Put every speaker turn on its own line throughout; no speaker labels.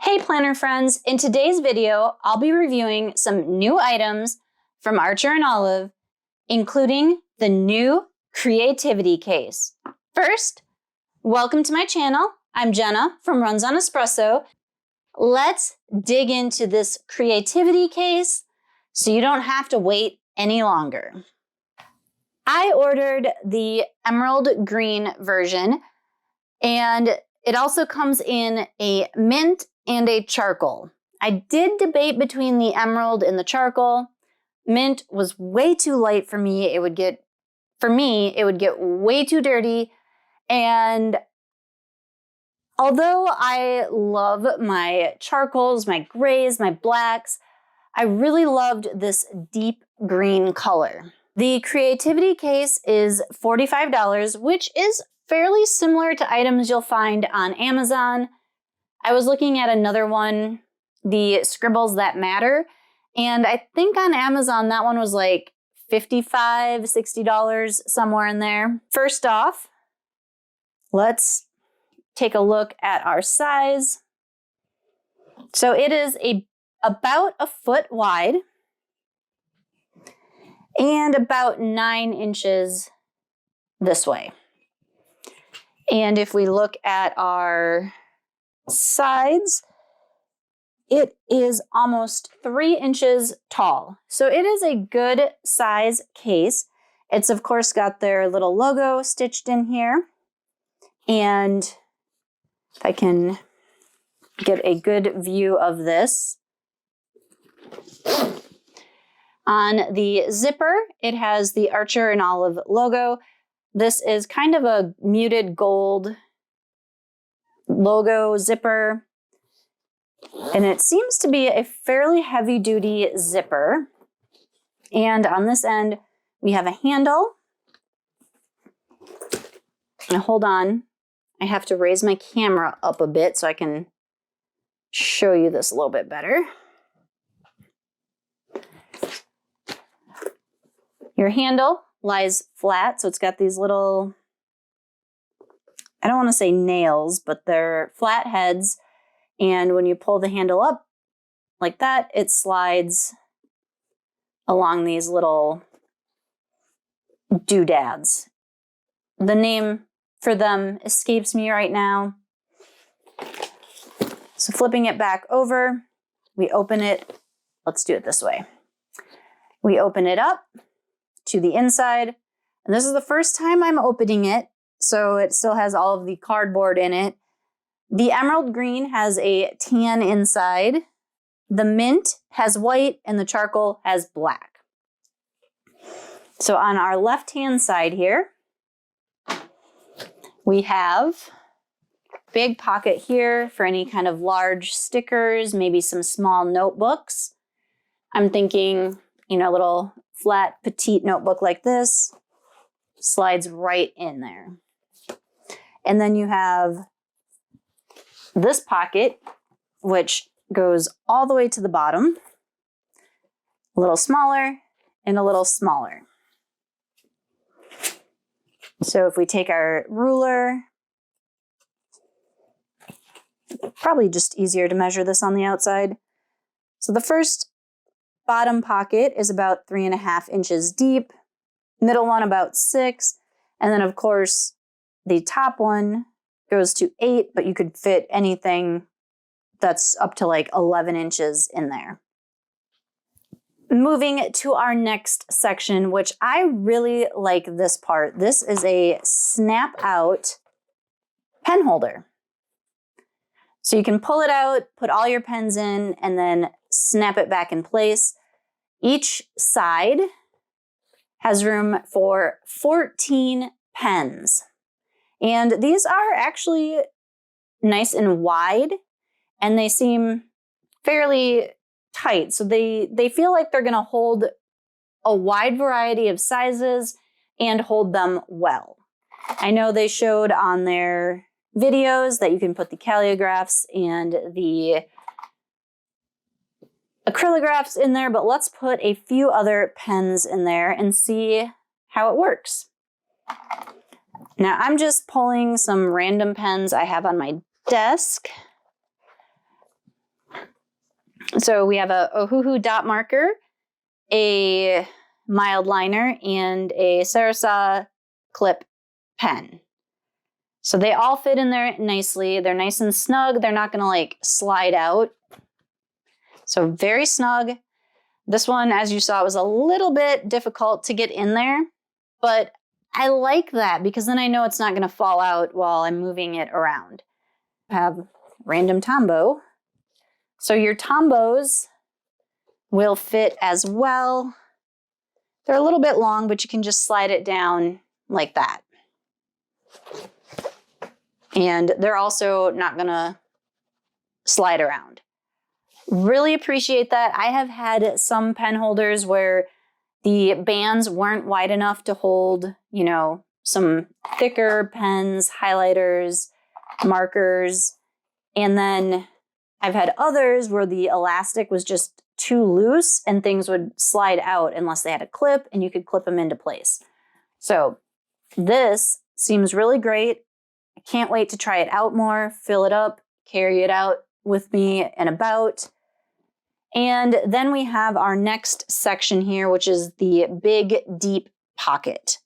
Hey planner friends, in today's video, I'll be reviewing some new items from Archer and Olive, including the new creativity case. First, welcome to my channel. I'm Jenna from Runs on Espresso. Let's dig into this creativity case so you don't have to wait any longer. I ordered the emerald green version, and it also comes in a mint and a charcoal. I did debate between the emerald and the charcoal. Mint was way too light for me. It would get way too dirty. And although I love my charcoals, my grays, my blacks, I really loved this deep green color. The creativity case is $45, which is fairly similar to items you'll find on Amazon. I was looking at another one, the Scribbles That Matter, and I think on Amazon that one was like $55, $60, somewhere in there. First off, let's take a look at our size. So it is about a foot wide and about 9 inches this way. And if we look at our sides, it is almost 3 inches tall. So it is a good size case. It's of course got their little logo stitched in here. And if I can get a good view of this. On the zipper, it has the Archer and Olive logo. This is kind of a muted gold logo zipper, and it seems to be a fairly heavy-duty zipper. And on this end, we have a handle. Now hold on, I have to raise my camera up a bit so I can show you this a little bit better. Your handle lies flat, so it's got these little, I don't want to say nails, but they're flat heads. And when you pull the handle up like that, it slides along these little doodads. The name for them escapes me right now. So flipping it back over, we open it. Let's do it this way. We open it up to the inside, and this is the first time I'm opening it, so it still has all of the cardboard in it. The emerald green has a tan inside, the mint has white, and the charcoal has black. So on our left-hand side here, we have a big pocket here for any kind of large stickers, maybe some small notebooks. I'm thinking, a little flat, petite notebook like this slides right in there. And then you have this pocket, which goes all the way to the bottom, a little smaller and a little smaller. So if we take our ruler, probably just easier to measure this on the outside. So the first bottom pocket is about 3.5 inches deep, middle one about 6, and then of course the top one goes to 8, but you could fit anything that's up to like 11 inches in there. Moving to our next section, which I really like this part. This is a snap out pen holder. So you can pull it out, put all your pens in, and then snap it back in place. Each side has room for 14 pens. And these are actually nice and wide, and they seem fairly tight. So they feel like they're gonna hold a wide variety of sizes and hold them well. I know they showed on their videos that you can put the Calliographs and the acrylographs in there, but let's put a few other pens in there and see how it works. Now I'm just pulling some random pens I have on my desk. So we have a Ohuhu dot marker, a mild liner, and a Sarasa clip pen. So they all fit in there nicely. They're nice and snug. They're not going to like slide out. So very snug. This one, as you saw, was a little bit difficult to get in there, but I like that because then I know it's not going to fall out while I'm moving it around. I have random Tombow. So your Tombos will fit as well. They're a little bit long, but you can just slide it down like that. And they're also not going to slide around. Really appreciate that. I have had some pen holders where the bands weren't wide enough to hold, you know, some thicker pens, highlighters, markers. And then I've had others where the elastic was just too loose and things would slide out unless they had a clip and you could clip them into place. So this seems really great. I can't wait to try it out more, fill it up, carry it out with me and about. And then we have our next section here, which is the big deep pocket.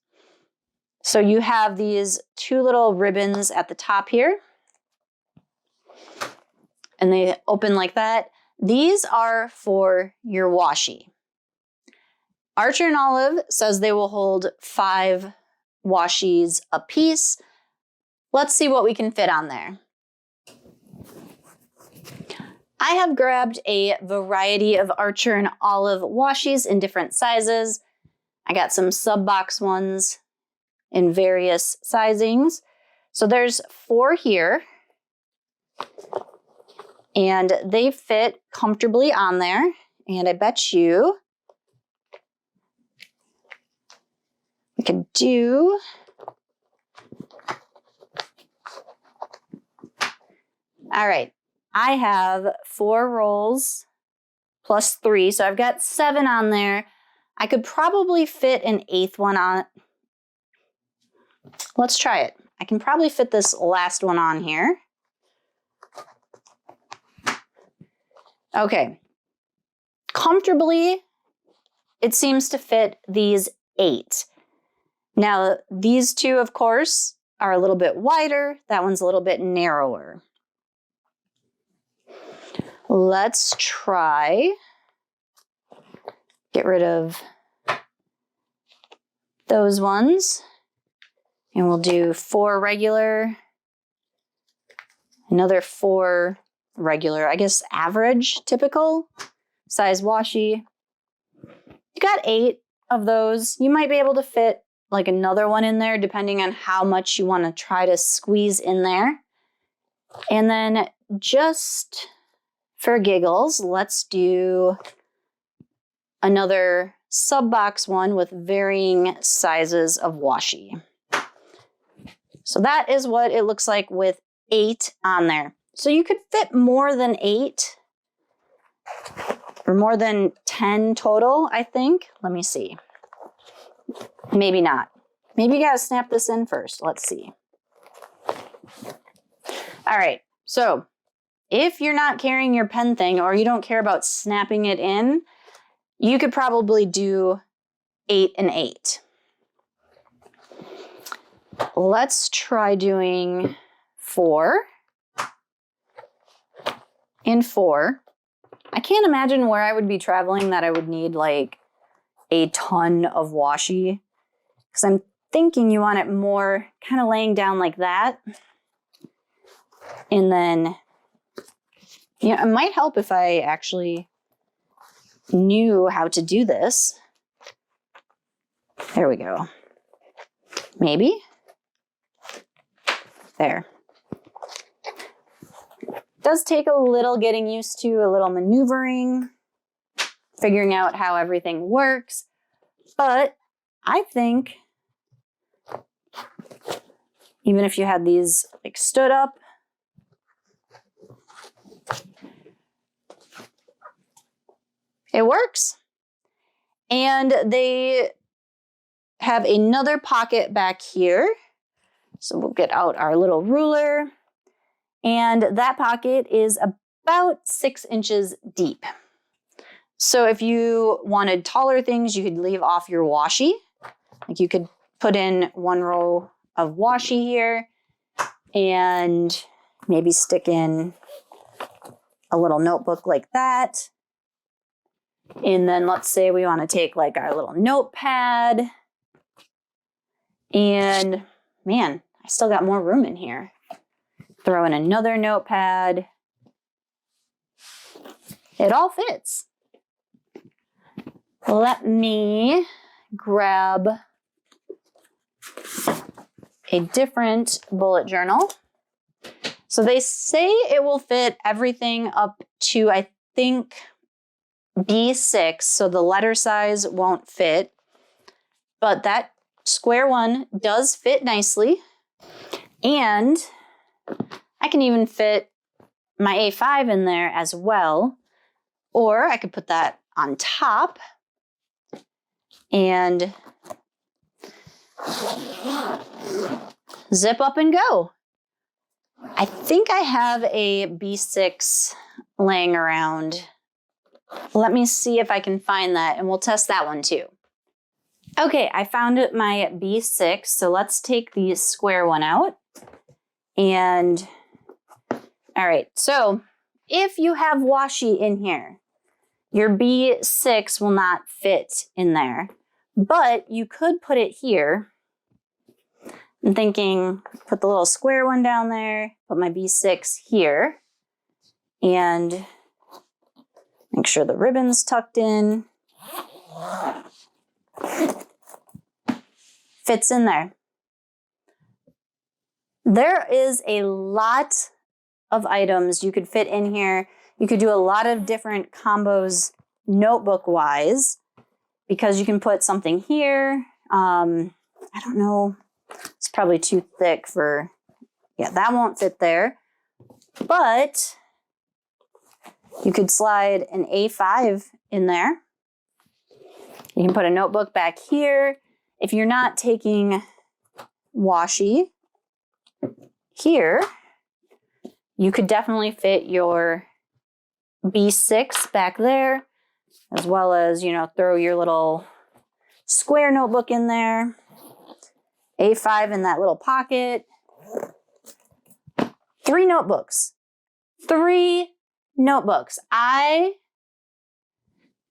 So you have these two little ribbons at the top here, and they open like that. These are for your washi. Archer and Olive says they will hold 5 washies a piece. Let's see what we can fit on there. I have grabbed a variety of Archer and Olive washies in different sizes. I got some sub box ones in various sizings. So there's 4 here. And they fit comfortably on there. And I bet you we could do all right. I have 4 rolls plus 3, so I've got 7 on there. I could probably fit an 8th one on. Let's try it. I can probably fit this last one on here. Okay. Comfortably, it seems to fit these 8. Now, these 2, of course, are a little bit wider. That one's a little bit narrower. Let's try, get rid of those ones, and we'll do 4 regular, another 4 regular, I guess average, typical size washi. You got 8 of those. You might be able to fit like another one in there depending on how much you want to try to squeeze in there. And then just for giggles, let's do another sub box one with varying sizes of washi. So that is what it looks like with 8 on there. So you could fit more than 8 or more than 10 total, I think. Let me see. Maybe not. Maybe you gotta snap this in first. Let's see. All right, so if you're not carrying your pen thing or you don't care about snapping it in, you could probably do 8 and 8. Let's try doing 4 and 4. I can't imagine where I would be traveling that I would need like a ton of washi, because I'm thinking you want it more kind of laying down like that. And then, you know, it might help if I actually knew how to do this. There we go. Maybe. There. Does take a little getting used to, a little maneuvering, figuring out how everything works. But I think even if you had these like stood up, it works. And they have another pocket back here. So we'll get out our little ruler. And that pocket is about 6 inches deep. So if you wanted taller things, you could leave off your washi. Like you could put in 1 row of washi here and maybe stick in a little notebook like that. And then let's say we want to take like our little notepad. And man, I still got more room in here. Throw in another notepad. It all fits. Let me grab a different bullet journal. So they say it will fit everything up to, I think, B6, so the letter size won't fit. But that square one does fit nicely. And I can even fit my A5 in there as well. Or I could put that on top and zip up and go. I think I have a B6 laying around. Let me see if I can find that, and we'll test that one too. Okay, I found my B6, so let's take the square one out. And, all right, so if you have washi in here, your B6 will not fit in there, but you could put it here. I'm thinking, put the little square one down there, put my B6 here, and make sure the ribbon's tucked in. Fits in there. There is a lot of items you could fit in here. You could do a lot of different combos notebook-wise because you can put something here. I don't know. It's probably too thick for, yeah, that won't fit there. But you could slide an A5 in there. You can put a notebook back here. If you're not taking washi here, you could definitely fit your B6 back there, as well as, you know, throw your little square notebook in there. A5 in that little pocket. 3 notebooks. 3 notebooks. I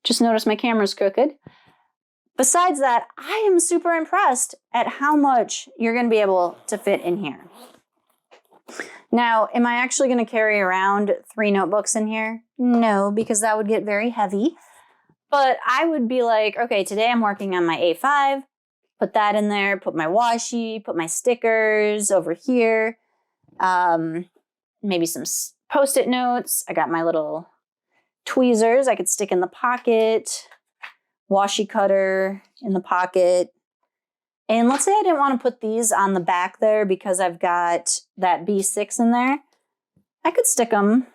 just noticed my camera's crooked. Besides that, I am super impressed at how much you're going to be able to fit in here. Now, am I actually going to carry around 3 notebooks in here? No, because that would get very heavy. But I would be like, okay, today I'm working on my A5. Put that in there, put my washi, put my stickers over here. Maybe some Post-it notes. I got my little tweezers I could stick in the pocket. Washi cutter in the pocket. And let's say I didn't want to put these on the back there because I've got that B6 in there. I could stick them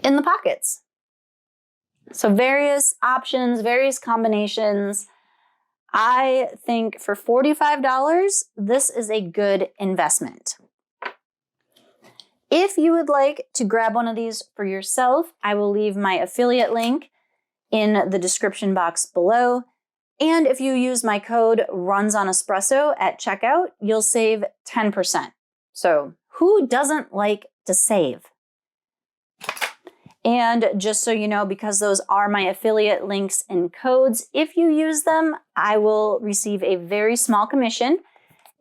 in the pockets. So various options, various combinations. I think for $45, this is a good investment. If you would like to grab one of these for yourself, I will leave my affiliate link in the description box below. And if you use my code RUNSONESPRESSO at checkout, you'll save 10%. So who doesn't like to save? And just so you know, because those are my affiliate links and codes, if you use them, I will receive a very small commission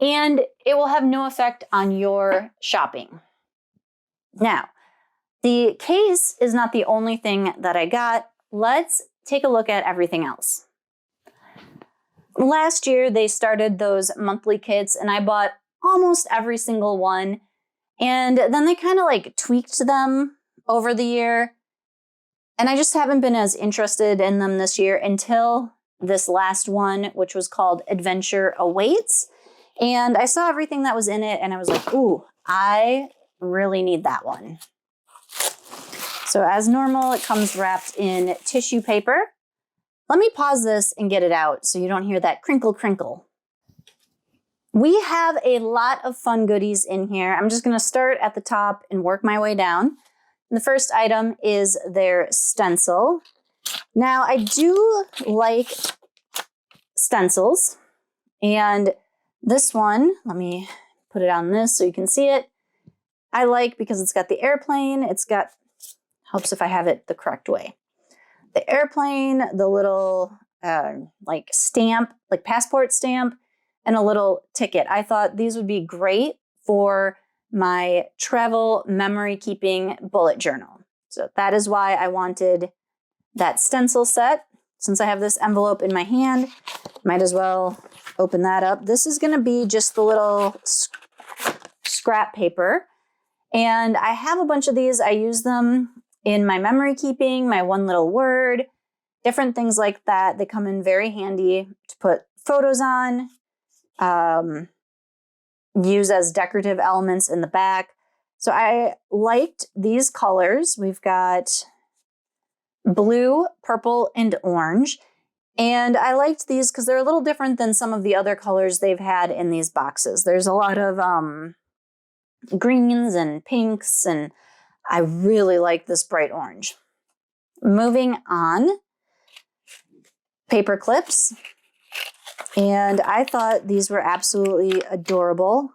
and it will have no effect on your shopping. Now, the case is not the only thing that I got. Let's take a look at everything else. Last year, they started those monthly kits and I bought almost every single one. And then they kind of like tweaked them over the year. And I just haven't been as interested in them this year until this last one, which was called Adventure Awaits. And I saw everything that was in it and I was like, ooh, I really need that one. So as normal, it comes wrapped in tissue paper. Let me pause this and get it out so you don't hear that crinkle crinkle. We have a lot of fun goodies in here. I'm just going to start at the top and work my way down. The first item is their stencil. Now, I do like stencils, and this one, let me put it on this so you can see it. I like because it's got the airplane. It's got, helps if I have it the correct way. The airplane, the little like stamp, like passport stamp, and a little ticket. I thought these would be great for my travel memory keeping bullet journal. So that is why I wanted that stencil set. Since I have this envelope in my hand, might as well open that up. This is going to be just the little scrap paper. And I have a bunch of these. I use them in my memory keeping, my one little word, different things like that. They come in very handy to put photos on, use as decorative elements in the back. So I liked these colors. We've got blue, purple, and orange. And I liked these because they're a little different than some of the other colors they've had in these boxes. There's a lot of greens and pinks, and I really like this bright orange. Moving on, paper clips. And I thought these were absolutely adorable.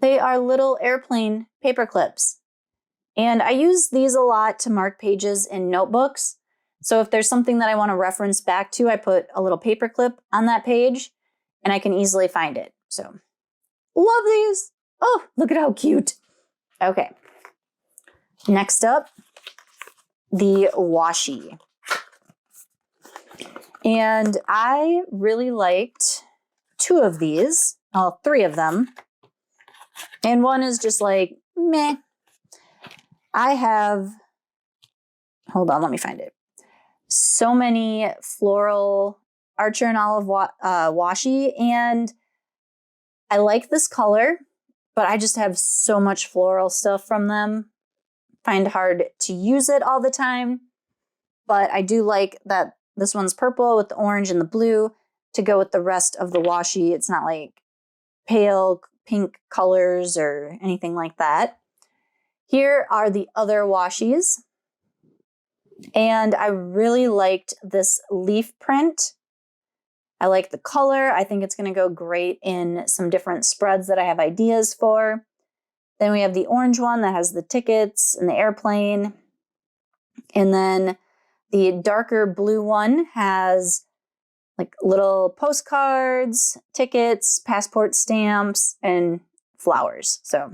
They are little airplane paper clips. And I use these a lot to mark pages in notebooks. So if there's something that I want to reference back to, I put a little paper clip on that page and I can easily find it. So, love these. Oh, look at how cute. Okay. Next up, the washi. And I really liked two of these, well, three of them. And one is just like, meh. I have, hold on, let me find it. So many floral Archer and Olive washi, and I like this color, but I just have so much floral stuff from them. Find hard to use it all the time, but I do like that this one's purple with the orange and the blue to go with the rest of the washi. It's not like pale pink colors or anything like that. Here are the other washis. And I really liked this leaf print. I like the color. I think it's going to go great in some different spreads that I have ideas for. Then we have the orange one that has the tickets and the airplane. And then the darker blue one has like little postcards, tickets, passport stamps, and flowers. So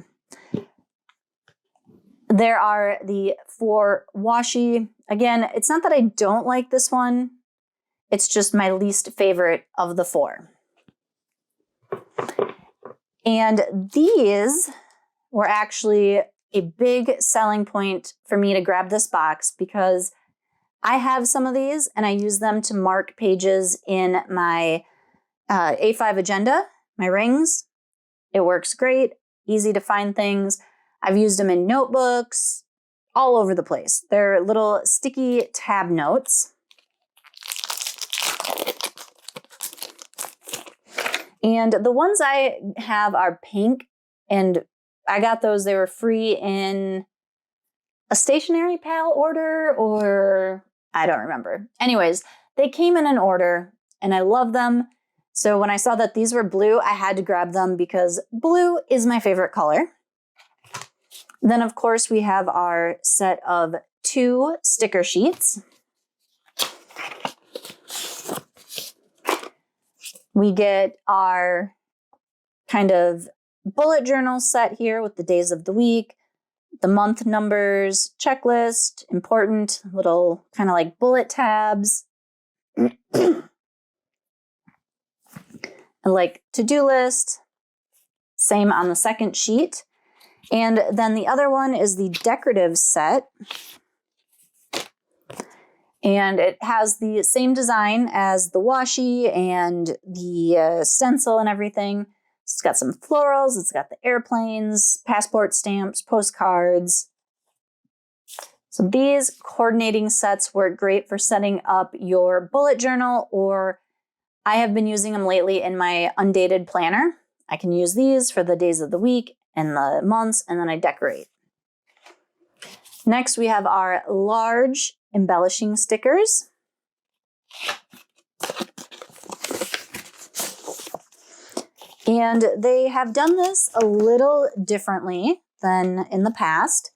there are the 4 washi. Again, it's not that I don't like this one. It's just my least favorite of the 4. And these were actually a big selling point for me to grab this box because I have some of these and I use them to mark pages in my A5 agenda, my rings. It works great, easy to find things. I've used them in notebooks, all over the place. They're little sticky tab notes. And the ones I have are pink, and I got those, they were free in a stationery pal order, or I don't remember. Anyways, they came in an order and I love them. So when I saw that these were blue, I had to grab them because blue is my favorite color. Then, of course, we have our set of 2 sticker sheets. We get our kind of bullet journal set here with the days of the week, the month numbers, checklist, important, little kind of like bullet tabs, and like to-do list, same on the second sheet. And then the other one is the decorative set. And it has the same design as the washi and the stencil and everything. It's got some florals, it's got the airplanes, passport stamps, postcards. So these coordinating sets work great for setting up your bullet journal, or I have been using them lately in my undated planner. I can use these for the days of the week and the months, and then I decorate. Next, we have our large embellishing stickers. And they have done this a little differently than in the past.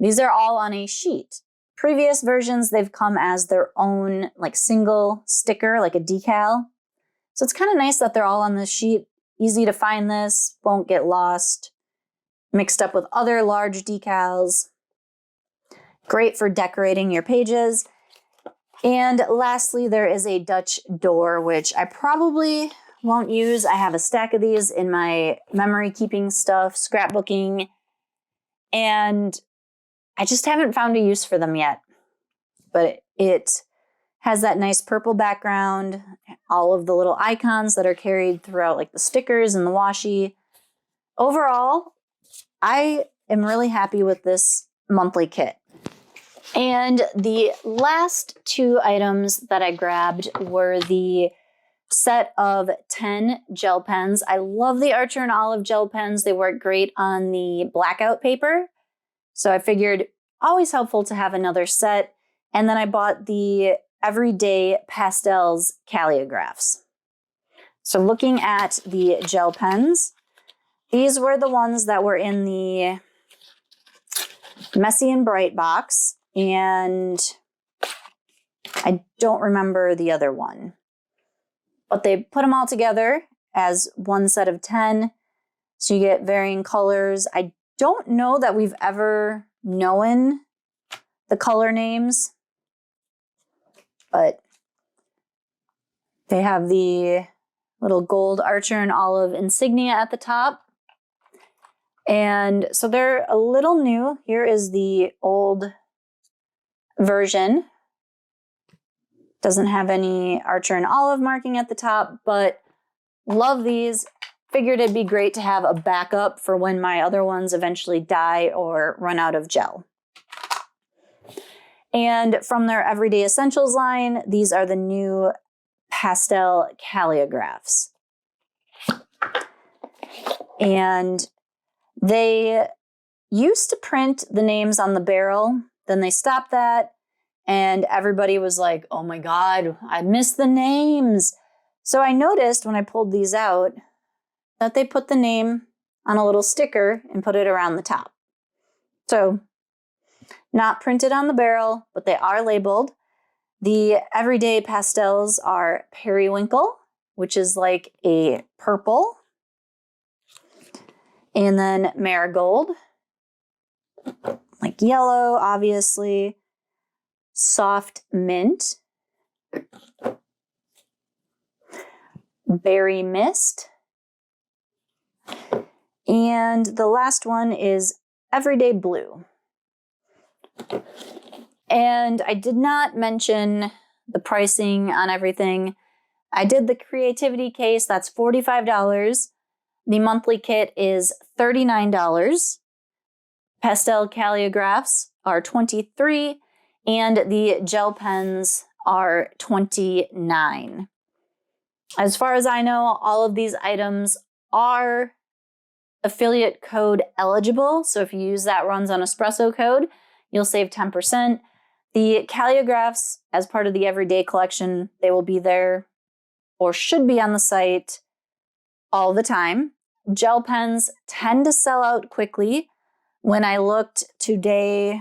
These are all on a sheet. Previous versions, they've come as their own like single sticker, like a decal. So it's kind of nice that they're all on this sheet. Easy to find this, won't get lost, mixed up with other large decals. Great for decorating your pages. And lastly, there is a Dutch door, which I probably won't use. I have a stack of these in my memory keeping stuff, scrapbooking, and I just haven't found a use for them yet. But it has that nice purple background, all of the little icons that are carried throughout, like the stickers and the washi. Overall, I am really happy with this monthly kit. And the last two items that I grabbed were the set of 10 gel pens. I love the Archer and Olive gel pens. They work great on the blackout paper. So I figured always helpful to have another set. And then I bought the Everyday Pastels Calliographs. So looking at the gel pens, these were the ones that were in the Messy and Bright box. And I don't remember the other one. But they put them all together as one set of 10. So you get varying colors. I don't know that we've ever known the color names, but they have the little gold Archer and Olive insignia at the top. And so they're a little new. Here is the old version. Doesn't have any Archer and Olive marking at the top, but love these. Figured it'd be great to have a backup for when my other ones eventually die or run out of gel. And from their Everyday Essentials line, these are the new pastel Calliographs. And they used to print the names on the barrel, then they stopped that. And everybody was like, oh my God, I missed the names. So I noticed when I pulled these out that they put the name on a little sticker and put it around the top. So not printed on the barrel, but they are labeled. The Everyday Pastels are Periwinkle, which is like a purple. And then Marigold, like yellow, obviously. Soft Mint, Berry Mist, and the last one is Everyday Blue. And I did not mention the pricing on everything. I did the creativity case, that's $45. The monthly kit is $39. Pastel Calliographs are $23. And the gel pens are $29. As far as I know, all of these items are affiliate code eligible. So if you use that Runs on Espresso code, you'll save 10%. The Calliographs, as part of the Everyday collection, they will be there or should be on the site all the time. Gel pens tend to sell out quickly. When I looked today,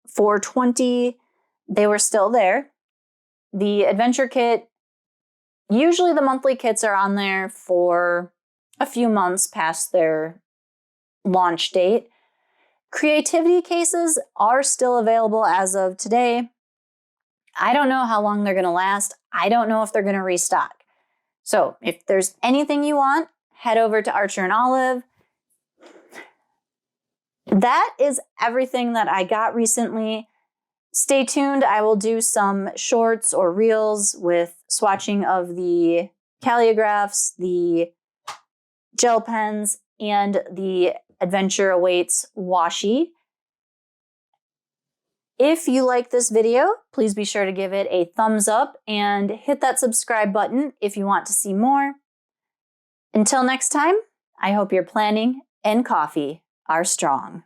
420, they were still there. The adventure kit, usually the monthly kits are on there for a few months past their launch date. Creativity cases are still available as of today. I don't know how long they're going to last. I don't know if they're going to restock. So if there's anything you want, head over to Archer and Olive. That is everything that I got recently. Stay tuned. I will do some shorts or reels with swatching of the Calliographs, the gel pens, and the Adventure Awaits washi. If you like this video, please be sure to give it a thumbs up and hit that subscribe button if you want to see more. Until next time, I hope your planning and coffee are strong.